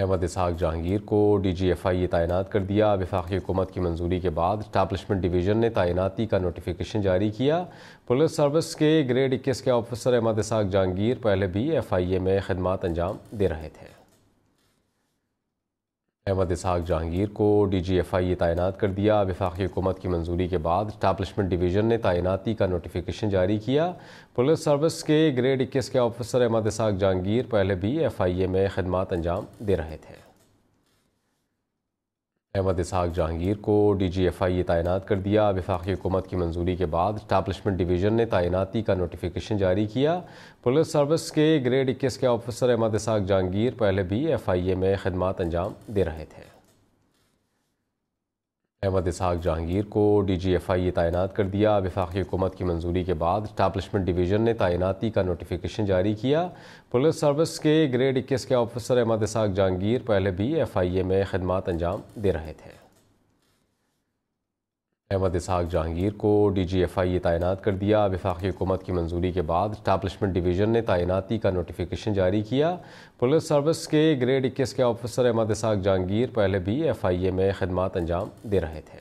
احمد اسحاق جہانگیر کو D G F آئی تعینات کر دیا۔ وفاقی حکومت کی منظوری کے بعد اسٹیبلشمنٹ ڈویژن نے تعیناتی کا نوٹیفیکیشن جاری کیا۔ پولیس سروس کے گریڈ 21 کے آفیسر احمد اسحاق جہانگیر پہلے بھی ایف آئی اے میں خدمات انجام دے رہے تھے۔ احمد اسحاق جہانگیر کو ڈی جی ایف آئی تعینات کر دیا۔ وفاقی حکومت کی منظوری کے بعد اسٹیبلشمنٹ ڈویژن نے تعیناتی کا نوٹیفیکیشن جاری کیا۔ پولیس سروس کے گریڈ 21 کے آفیسر احمد اسحاق جہانگیر پہلے بھی ایف آئی اے میں خدمات انجام دے رہے تھے۔ احمد اسحاق جہانگیر کو ڈی جی ایف آئی تعینات کر دیا۔ وفاقی حکومت کی منظوری کے بعد اسٹیبلشمنٹ ڈویژن نے تعیناتی کا نوٹیفیکیشن جاری کیا۔ پولیس سروس کے گریڈ 21 کے آفیسر احمد اسحاق جہانگیر پہلے بھی ایف آئی اے میں خدمات انجام دے رہے تھے۔ احمد اسحاق جہانگیر کو ڈی جی ایف آئی تعینات کر دیا۔ وفاقی حکومت کی منظوری کے بعد اسٹیبلشمنٹ ڈویژن نے تعیناتی کا نوٹیفیکیشن جاری کیا۔ پولیس سروس کے گریڈ 21 کے آفیسر احمد اسحاق جہانگیر پہلے بھی ایف آئی اے میں خدمات انجام دے رہے تھے۔ احمد اسحاق جہانگیر کو ڈی جی ایف آئی تعینات کر دیا۔ وفاقی حکومت کی منظوری کے بعد اسٹیبلشمنٹ ڈویژن نے تعیناتی کا نوٹیفیکیشن جاری کیا۔ پولیس سروس کے گریڈ 21 کے آفیسر احمد اسحاق جہانگیر پہلے بھی ایف آئی اے میں خدمات انجام دے رہے تھے۔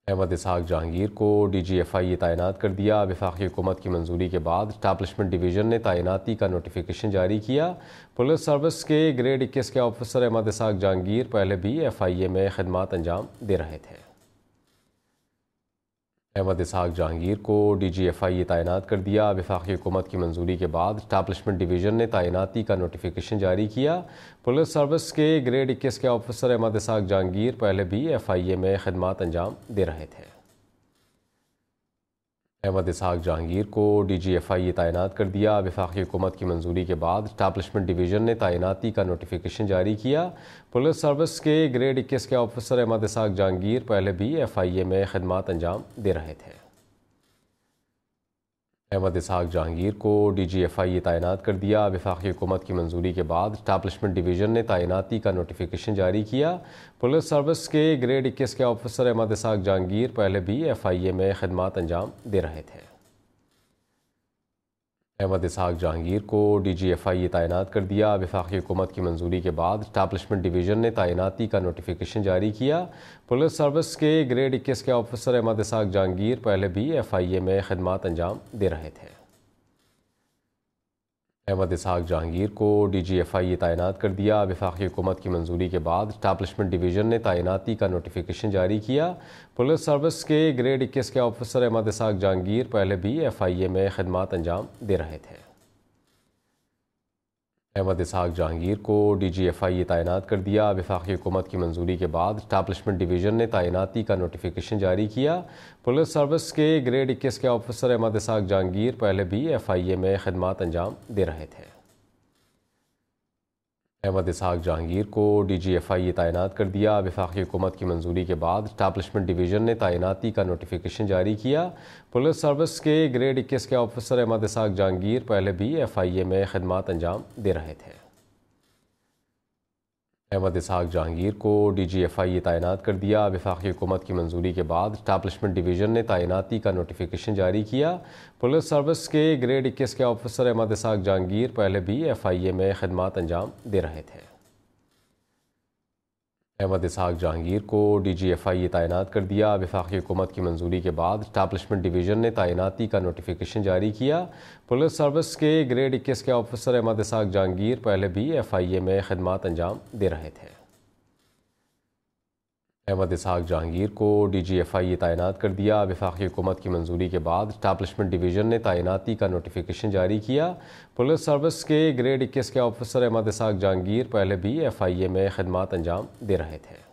احمد اسحاق جہانگیر کو ڈی جی ایف آئی تعینات کر دیا۔ وفاقی حکومت کی منظوری کے بعد اسٹیبلشمنٹ ڈویژن نے تعیناتی کا نوٹیفیکیشن جاری کیا۔ پولیس سروس کے گریڈ 21 کے آفیسر احمد اسحاق جہانگیر پہلے بھی ایف آئی اے میں خدمات انجام دے رہے تھے۔ احمد اسحاق جہانگیر کو ڈی جی ایف آئی تعینات کر دیا۔ وفاقی حکومت کی منظوری کے بعد اسٹیبلشمنٹ ڈویژن نے تعیناتی کا نوٹیفیکیشن جاری کیا۔ پولیس سروس کے گریڈ 21 کے آفیسر احمد اسحاق جہانگیر پہلے بھی ایف آئی اے میں خدمات انجام دے رہے تھے۔ احمد اسحاق جہانگیر کو ڈی جی ایف آئی تعینات کر دیا۔ وفاقی حکومت کی منظوری کے بعد اسٹیبلشمنٹ ڈویژن نے تعیناتی کا نوٹیفیکیشن جاری کیا۔ پولیس سروس کے گریڈ 21 کے آفیسر احمد اسحاق جہانگیر پہلے بھی ایف آئی اے میں خدمات انجام دے رہے تھے۔ احمد اسحاق جہانگیر کو ڈی جی ایف آئی تعینات کر دیا۔ وفاقی حکومت کی منظوری کے بعد اسٹیبلشمنٹ ڈویژن نے تعیناتی کا نوٹیفیکیشن جاری کیا۔ پولیس سروس کے گریڈ 21 کے آفیسر احمد اسحاق جہانگیر پہلے بھی ایف آئی اے میں خدمات انجام دے رہے تھے۔ احمد اسحاق جہانگیر کو ڈی جی ایف آئی تعینات کر دیا۔ وفاقی حکومت کی منظوری کے بعد اسٹیبلشمنٹ ڈویژن نے تعیناتی کا نوٹیفیکیشن جاری کیا۔ پولیس سروس کے گریڈ 21 کے آفیسر احمد اسحاق جہانگیر پہلے بھی ایف آئی اے میں خدمات انجام دے رہے تھے۔ احمد اسحاق جہانگیر کو ڈی جی ایف آئی تعینات کر دیا۔ وفاقی حکومت کی منظوری کے بعد اسٹیبلشمنٹ ڈویژن نے تعیناتی کا نوٹیفیکیشن جاری کیا۔ پولیس سروس کے گریڈ 21 کے آفیسر احمد اسحاق جہانگیر پہلے بھی ایف آئی اے میں خدمات انجام دے رہے تھے۔ احمد اسحاق جہانگیر کو ڈی جی ایف آئی تعینات کر دیا۔ وفاقی حکومت کی منظوری کے بعد اسٹیبلشمنٹ ڈویژن نے تعیناتی کا نوٹیفیکیشن جاری کیا۔ پولیس سروس کے گریڈ 21 کے آفیسر احمد اسحاق جہانگیر پہلے بھی ایف آئی اے میں خدمات انجام دے رہے تھے۔ احمد اسحاق جہانگیر کو ڈی جی ایف آئی تعینات کر دیا۔ وفاقی حکومت کی منظوری کے بعد اسٹیبلشمنٹ ڈویژن نے تعیناتی کا نوٹیفیکیشن جاری کیا۔ پولیس سروس کے گریڈ 21 کے آفیسر احمد اسحاق جہانگیر پہلے بھی ایف آئی اے میں خدمات انجام دے رہے تھے۔ احمد اسحاق جہانگیر کو ڈی جی ایف آئی تعینات کر دیا۔ وفاقی حکومت کی منظوری کے بعد اسٹیبلشمنٹ ڈویژن نے تعیناتی کا نوٹیفیکیشن جاری کیا۔ پولیس سروس کے گریڈ 21 کے آفیسر احمد اسحاق جہانگیر پہلے بھی ایف آئی اے میں خدمات انجام دے رہے تھے۔ احمد اسحاق جہانگیر کو ڈی جی ایف آئی تعینات کر دیا۔ وفاقی حکومت کی منظوری کے بعد اسٹیبلشمنٹ ڈویژن نے تعیناتی کا نوٹیفیکیشن جاری کیا۔ پولیس سروس کے گریڈ 21 کے آفیسر احمد اسحاق جہانگیر پہلے بھی ایف آئی اے میں خدمات انجام دے رہے تھے۔ احمد اسحاق جہانگیر کو ڈی جی ایف آئی تعینات کر دیا۔ وفاقی حکومت کی منظوری کے بعد اسٹیبلشمنٹ ڈویژن نے تعیناتی کا نوٹیفیکیشن جاری کیا۔ پولیس سروس کے گریڈ 21 کے آفیسر احمد اسحاق جہانگیر پہلے بھی ایف آئی اے میں خدمات انجام دے رہے تھے۔